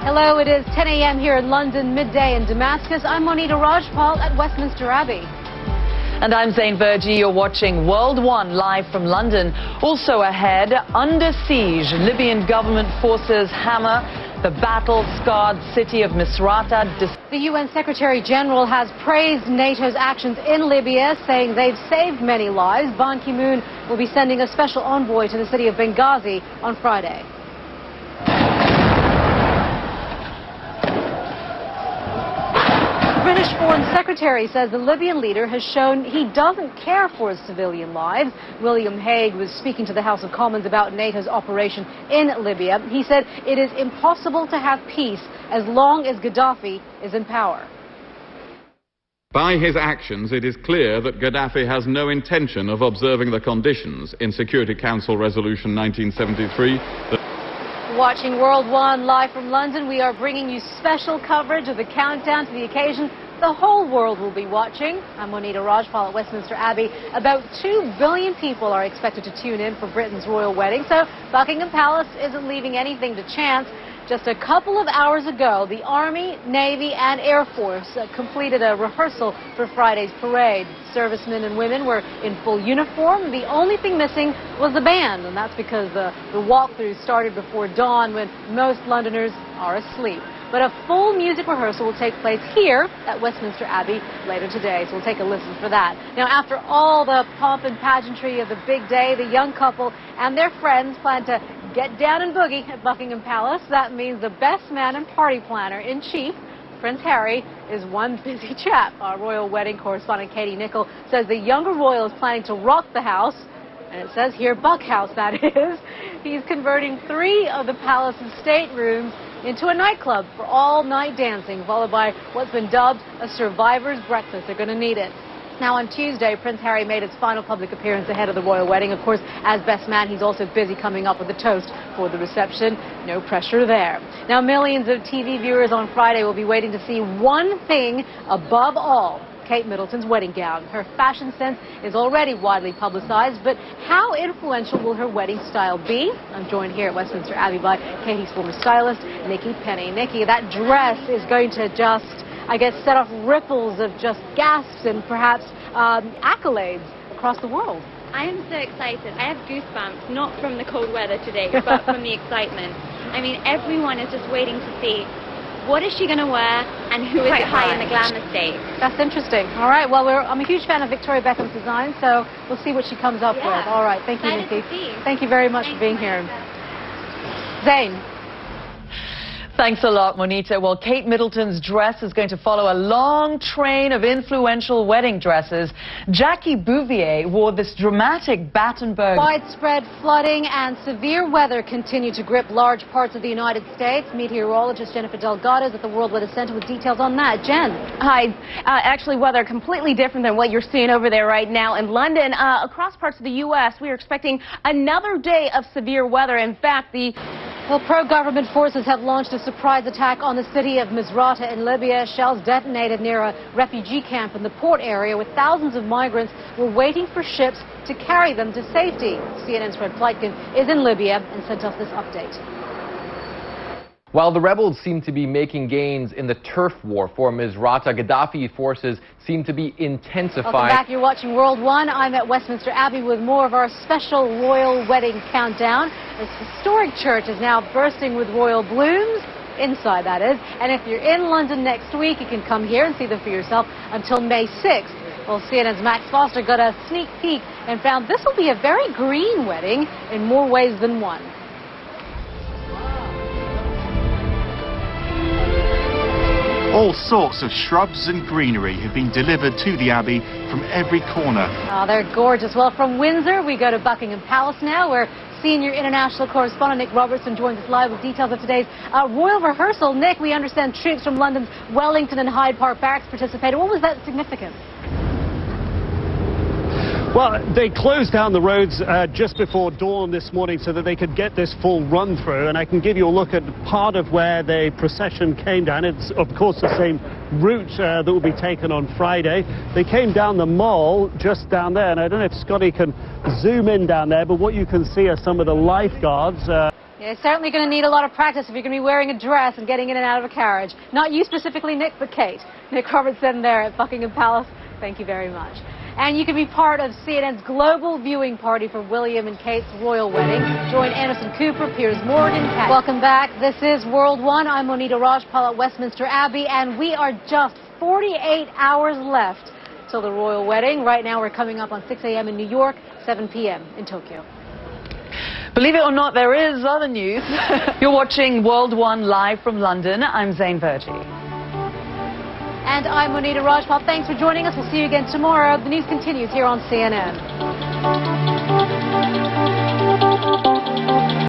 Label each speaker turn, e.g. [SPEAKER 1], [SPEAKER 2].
[SPEAKER 1] Hello, it is 10 a.m. here in London, midday in Damascus. I'm Monita Rajpal at Westminster Abbey.
[SPEAKER 2] And I'm Zain Verjee. You're watching World One live from London. Also ahead, under siege, Libyan government forces hammer the battle-scarred city of Misrata.
[SPEAKER 1] The UN Secretary General has praised NATO's actions in Libya, saying they've saved many lives. Ban Ki-moon will be sending a special envoy to the city of Benghazi on Friday. The British Foreign Secretary says the Libyan leader has shown he doesn't care for his civilian lives. William Hague was speaking to the House of Commons about NATO's operation in Libya. He said it is impossible to have peace as long as Gaddafi is in power.
[SPEAKER 3] By his actions, it is clear that Gaddafi has no intention of observing the conditions in Security Council Resolution 1973.
[SPEAKER 1] Watching World One live from London, we are bringing you special coverage of the countdown to the occasion the whole world will be watching. I'm Monita Rajpal at Westminster Abbey. About 2 billion people are expected to tune in for Britain's royal wedding, so Buckingham Palace isn't leaving anything to chance. Just a couple of hours ago, the Army, Navy and Air Force completed a rehearsal for Friday's parade. Servicemen and women were in full uniform. The only thing missing was the band, and that's because the walkthrough started before dawn when most Londoners are asleep. But a full music rehearsal will take place here at Westminster Abbey later today, so we'll take a listen for that. Now, after all the pomp and pageantry of the big day, the young couple and their friends plan to get down and boogie at Buckingham Palace. That means the best man and party planner in chief, Prince Harry, is one busy chap. Our royal wedding correspondent Katie Nichol says the younger royal is planning to rock the house, and it says here Buck House, that is. He's converting 3 of the palace's staterooms into a nightclub for all-night dancing, followed by what's been dubbed a survivor's breakfast. They're going to need it. Now, on Tuesday, Prince Harry made his final public appearance ahead of the royal wedding. Of course, as best man, he's also busy coming up with a toast for the reception. No pressure there. Now, millions of TV viewers on Friday will be waiting to see one thing above all: Kate Middleton's wedding gown. Her fashion sense is already widely publicized, but how influential will her wedding style be? I'm joined here at Westminster Abbey by Katie's former stylist, Nikki Penny. Nikki, that dress is going to just, I guess, set off ripples of just gasps and perhaps accolades across the world.
[SPEAKER 4] I am so excited. I have goosebumps, not from the cold weather today, but from the excitement. I mean, everyone is just waiting to see what is she going to wear and who is it high in the glamour state.
[SPEAKER 1] That's interesting. All right, well, I'm a huge fan of Victoria Beckham's design, so we'll see what she comes up with. All right, thank you, Nikki. Thank you very much for being here. Zain.
[SPEAKER 2] Thanks a lot, Monita. Well, Kate Middleton's dress is going to follow a long train of influential wedding dresses. Jackie Bouvier wore this dramatic Battenberg.
[SPEAKER 1] Widespread flooding and severe weather continue to grip large parts of the United States. Meteorologist Jennifer Delgado is at the World Weather Center with details on that. Jen.
[SPEAKER 5] Hi. Actually, weather completely different than what you're seeing over there right now in London. Across parts of the U.S., we are expecting another day of severe weather. In fact,
[SPEAKER 1] Well, pro-government forces have launched a surprise attack on the city of Misrata in Libya. Shells detonated near a refugee camp in the port area where thousands of migrants were waiting for ships to carry them to safety. CNN's Fred Pleitgen is in Libya and sent us this update.
[SPEAKER 6] While the rebels seem to be making gains in the turf war for Misrata, Gaddafi forces seem to be intensifying.
[SPEAKER 1] Welcome back. You're watching World One. I'm at Westminster Abbey with more of our special royal wedding countdown. This historic church is now bursting with royal blooms, inside that is. And if you're in London next week, you can come here and see them for yourself until May 6th. Well, CNN's Max Foster got a sneak peek and found this will be a very green wedding in more ways than one.
[SPEAKER 7] All sorts of shrubs and greenery have been delivered to the Abbey from every corner.
[SPEAKER 1] Oh, they're gorgeous. Well, from Windsor, we go to Buckingham Palace now, where senior international correspondent Nick Robertson joins us live with details of today's royal rehearsal. Nick, we understand troops from London's Wellington and Hyde Park barracks participated. What was that significance?
[SPEAKER 8] Well, they closed down the roads just before dawn this morning so that they could get this full run through, and I can give you a look at part of where the procession came down. It's of course the same route that will be taken on Friday. They came down the Mall just down there, and I don't know if Scotty can zoom in down there, but what you can see are some of the lifeguards
[SPEAKER 1] You're certainly going to need a lot of practice if you're going to be wearing a dress and getting in and out of a carriage. Not you specifically, Nick, but Kate. Nick Robertson there at Buckingham Palace. Thank you very much. And you can be part of CNN's global viewing party for William and Kate's royal wedding. Join Anderson Cooper, Piers Morgan, Kat. Welcome back. This is World One. I'm Monita Rajpal at Westminster Abbey, and we are just 48 hours left till the royal wedding. Right now we're coming up on 6 a.m. in New York, 7 p.m. in Tokyo.
[SPEAKER 2] Believe it or not, there is other news. You're watching World One live from London. I'm Zain Verjee.
[SPEAKER 1] And I'm Monita Rajpal. Thanks for joining us. We'll see you again tomorrow. The news continues here on CNN.